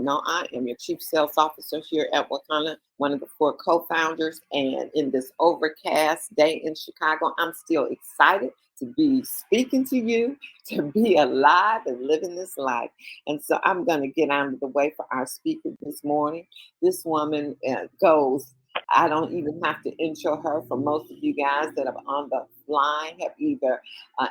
No, I am your Chief Sales Officer here at Wakanda, one of the four co-founders. And in this overcast day in Chicago, I'm still excited to be speaking to you, to be alive and living this life. And so I'm going to get out of the way for our speaker this morning. This woman goes, I don't even have to intro her. For most of you guys that are on the line have either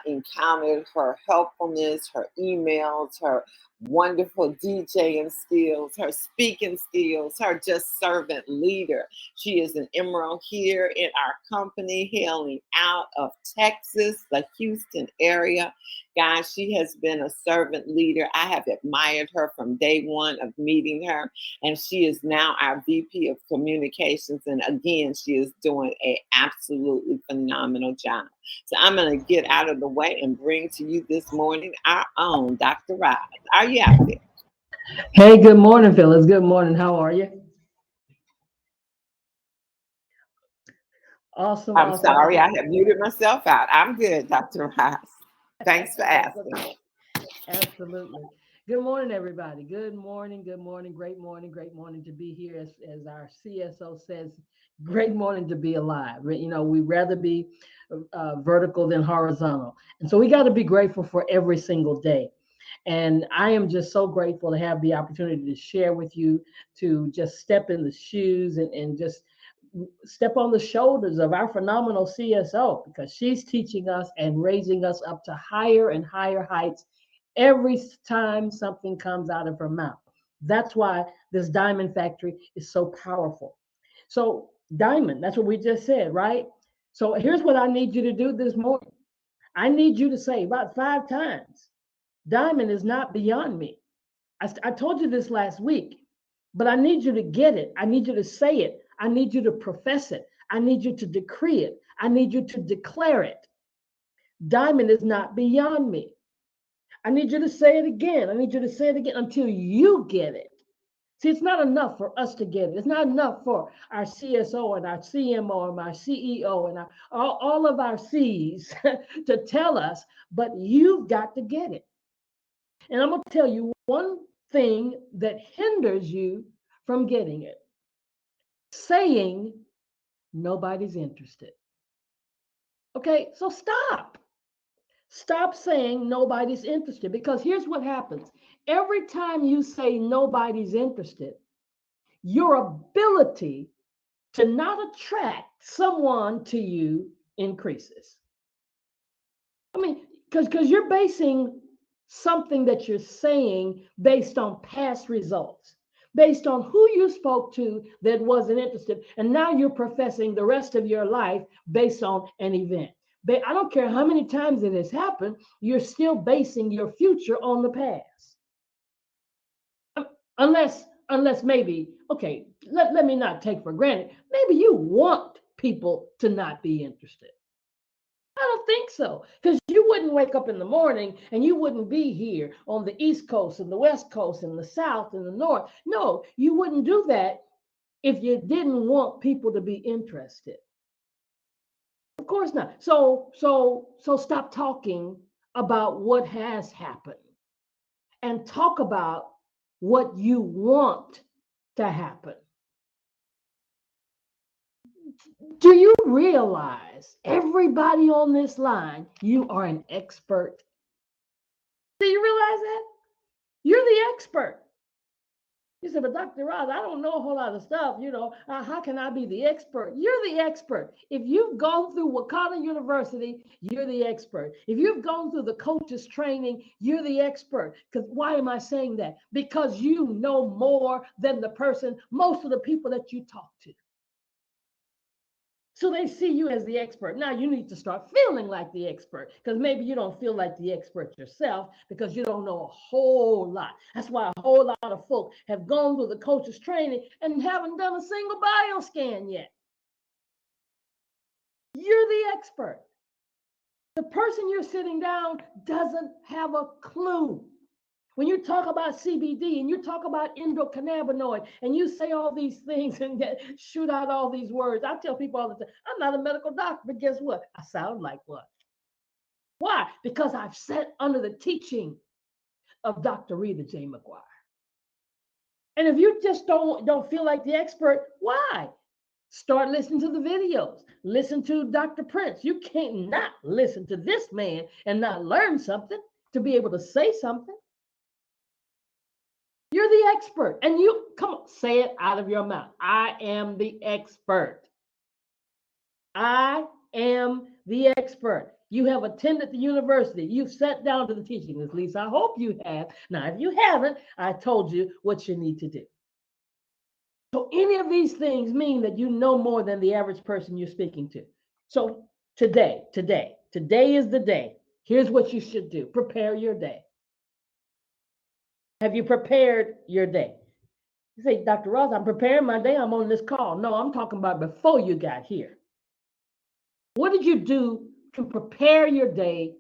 encountered her helpfulness, her emails, her wonderful DJing skills, her speaking skills, her just servant leader. She is an emerald here in our company, hailing out of Texas, the Houston area. Guys, she has been a servant leader. I have admired her from day one of meeting her, and she is now our VP of Communications. And again, she is doing an absolutely phenomenal job. So I'm going to get out of the way and bring to you this morning our own Dr. Roz. Are you out there? Hey, good morning, Phyllis. Good morning. How are you? Awesome, I'm awesome. sorry, I have muted myself out. I'm good, Dr. Roz. Thanks for asking. Absolutely. Good morning, everybody. Good morning, good morning, great morning to be here. As our CSO says, great morning to be alive. You know, we'd rather be vertical than horizontal. And so we got to be grateful for every single day. And I am just so grateful to have the opportunity to share with you, to just step in the shoes and just step on the shoulders of our phenomenal CSO, because she's teaching us and raising us up to higher and higher heights every time something comes out of her mouth. That's why this diamond factory is so powerful. So, diamond, that's what we just said, right? So, here's what I need you to do this morning. I need you to say about 5 times, diamond is not beyond me. I told you this last week, but I need you to get it. I need you to say it. I need you to profess it. I need you to decree it. I need you to declare it. Diamond is not beyond me. I need you to say it again. I need you to say it again until you get it. See, it's not enough for us to get it. It's not enough for our CSO and our CMO and our CEO and all of our C's to tell us, but you've got to get it. And I'm going to tell you one thing that hinders you from getting it: saying nobody's interested. Okay, so stop. Stop saying nobody's interested, because here's what happens. Every time you say nobody's interested, your ability to not attract someone to you increases. I mean, because you're basing something that you're saying based on past results, based on who you spoke to that wasn't interested. And now you're professing the rest of your life based on an event. But I don't care how many times it has happened, you're still basing your future on the past. Unless maybe, okay, let me not take for granted, maybe you want people to not be interested. I don't think so, because you wouldn't wake up in the morning and you wouldn't be here on the East Coast and the West Coast and the South and the North. No, you wouldn't do that if you didn't want people to be interested. Of course not. So stop talking about what has happened and talk about what you want to happen. Do you realize, everybody on this line, you are an expert? Do you realize that? You're the expert. You said, but Dr. Roz, I don't know a whole lot of stuff. How can I be the expert? You're the expert. If you've gone through Wakanda University, you're the expert. If you've gone through the coaches training, you're the expert. Because why am I saying that? Because you know more than most of the people that you talk to. So they see you as the expert. Now you need to start feeling like the expert, because maybe you don't feel like the expert yourself because you don't know a whole lot. That's why a whole lot of folk have gone through the coach's training and haven't done a single bio scan yet. You're the expert. The person you're sitting down doesn't have a clue. When you talk about CBD and you talk about endocannabinoid and you say all these things and shoot out all these words, I tell people all the time, I'm not a medical doctor, but guess what? I sound like one. Why? Because I've sat under the teaching of Dr. Rita J. McGuire. And if you just don't feel like the expert, why? Start listening to the videos. Listen to Dr. Prince. You can't not listen to this man and not learn something to be able to say something. You're the expert. And you come on, say it out of your mouth. I am the expert. I am the expert. You have attended the university. You've sat down to the teaching. At least I hope you have. Now, if you haven't, I told you what you need to do. So any of these things mean that you know more than the average person you're speaking to. So today is the day. Here's what you should do. Prepare your day. Have you prepared your day? You say, Dr. Ross, I'm preparing my day. I'm on this call. No, I'm talking about before you got here. What did you do to prepare your day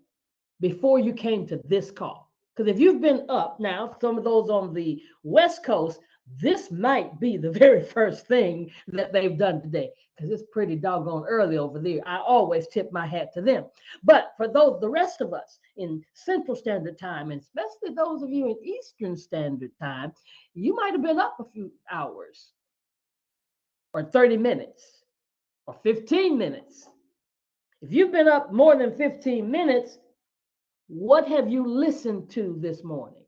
before you came to this call? Because if you've been up now, some of those on the West Coast, this might be the very first thing that they've done today because it's pretty doggone early over there. I always tip my hat to them. But for those, the rest of us in Central Standard Time, and especially those of you in Eastern Standard Time, you might have been up a few hours or 30 minutes or 15 minutes. If you've been up more than 15 minutes, what have you listened to this morning?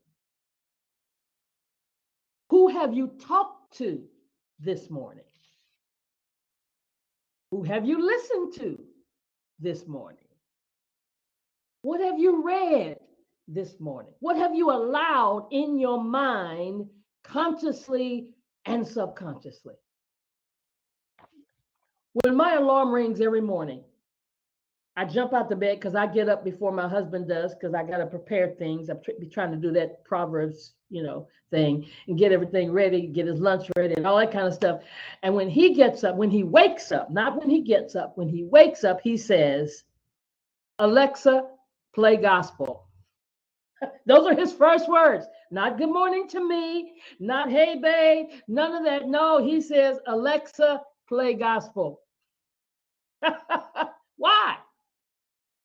Who have you talked to this morning? Who have you listened to this morning? What have you read this morning? What have you allowed in your mind consciously and subconsciously? When my alarm rings every morning, I jump out the bed because I get up before my husband does because I got to prepare things. I'll be trying to do that Proverbs, thing and get everything ready, get his lunch ready and all that kind of stuff. And when he gets up, when he wakes up, not when he gets up, when he wakes up, he says, Alexa, play gospel. Those are his first words. Not good morning to me, not hey babe, none of that. No, he says, Alexa, play gospel. Why?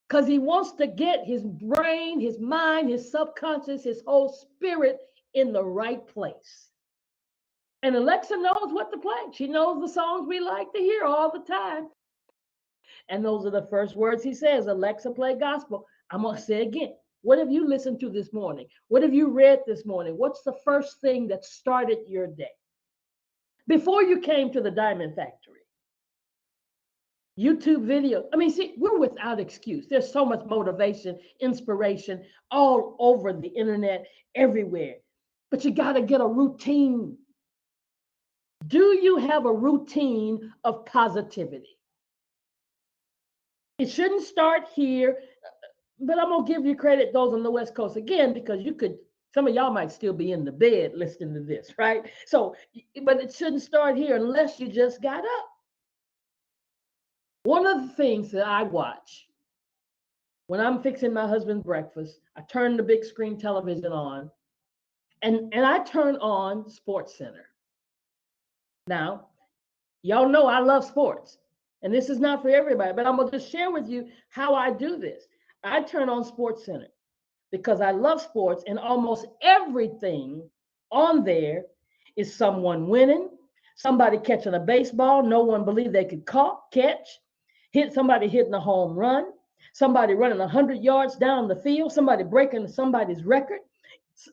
Because he wants to get his brain, his mind, his subconscious, his whole spirit in the right place. And Alexa knows what to play. She knows the songs we like to hear all the time. And those are the first words he says, Alexa, play gospel. I'm going to say again, what have you listened to this morning? What have you read this morning? What's the first thing that started your day? Before you came to the Diamond Factory, YouTube video. I mean, see, we're without excuse. There's so much motivation, inspiration all over the internet, everywhere. But you got to get a routine. Do you have a routine of positivity? It shouldn't start here, but I'm going to give you credit, those on the West Coast, again, because some of y'all might still be in the bed listening to this, right? So, but it shouldn't start here unless you just got up. One of the things that I watch when I'm fixing my husband's breakfast, I turn the big screen television on and I turn on Sports Center. Now, y'all know I love sports and this is not for everybody, but I'm going to just share with you how I do this. I turn on Sports Center because I love sports and almost everything on there is someone winning, somebody catching a baseball no one believed they could catch, somebody hitting a home run, somebody running 100 yards down the field, somebody breaking somebody's record,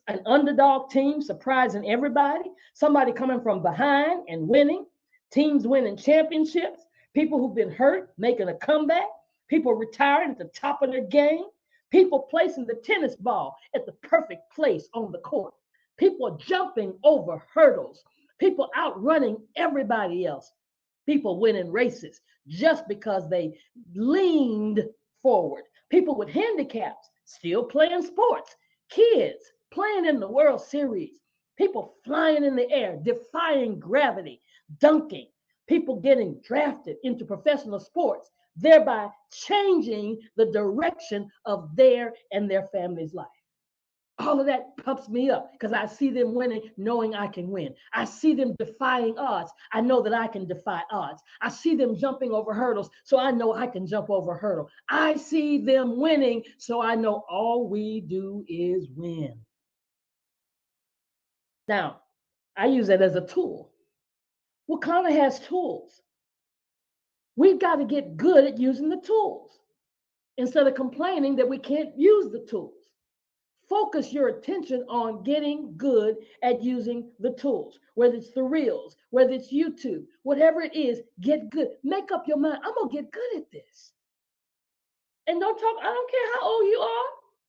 an underdog team surprising everybody, somebody coming from behind and winning, teams winning championships, people who've been hurt making a comeback, people retiring at the top of their game, people placing the tennis ball at the perfect place on the court, people jumping over hurdles, people outrunning everybody else, people winning races just because they leaned forward, people with handicaps still playing sports, kids playing in the World Series, people flying in the air, defying gravity, dunking, people getting drafted into professional sports, thereby changing the direction of their and their family's life. All of that pumps me up because I see them winning, knowing I can win. I see them defying odds. I know that I can defy odds. I see them jumping over hurdles, so I know I can jump over a hurdle. I see them winning, so I know all we do is win. Now, I use that as a tool. Wakanda has tools. We've got to get good at using the tools instead of complaining that we can't use the tools. Focus your attention on getting good at using the tools, whether it's the reels, whether it's YouTube, whatever it is, get good. Make up your mind. I'm going to get good at this. And don't talk, I don't care how old you are.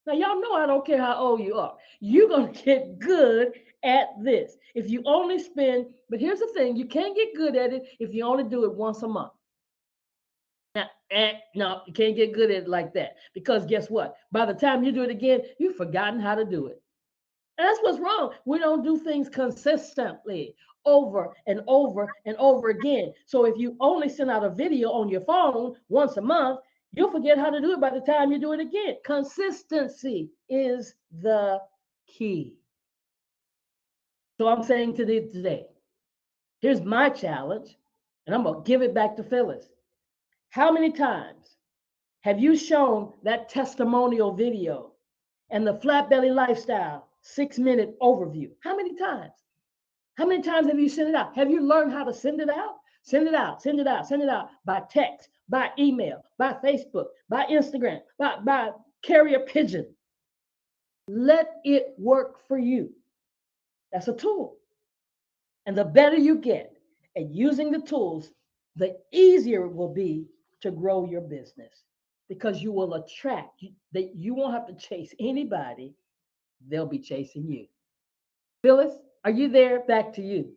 Now, y'all know I don't care how old you are. You're going to get good at this. If you only spend, but here's the thing, you can't get good at it if you only do it once a month. Now, no, you can't get good at it like that because guess what? By the time you do it again, you've forgotten how to do it. And that's what's wrong. We don't do things consistently over and over and over again. So if you only send out a video on your phone once a month, you'll forget how to do it by the time you do it again. Consistency is the key. So I'm saying today, here's my challenge, and I'm going to give it back to Phyllis. How many times have you shown that testimonial video and the flat belly lifestyle 6-minute overview? How many times? How many times have you sent it out? Have you learned how to send it out? Send it out, send it out, send it out by text, by email, by Facebook, by Instagram, by carrier pigeon. Let it work for you. That's a tool. And the better you get at using the tools, the easier it will be to grow your business because you will attract, that you won't have to chase anybody, they'll be chasing you. Phyllis, are you there? Back to you.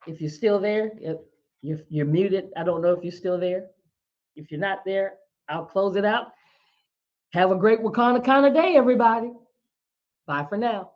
If you're still there, you're muted. I don't know if you're still there. If you're not there, I'll close it out. Have a great Wakanda kind of day, everybody. Bye for now.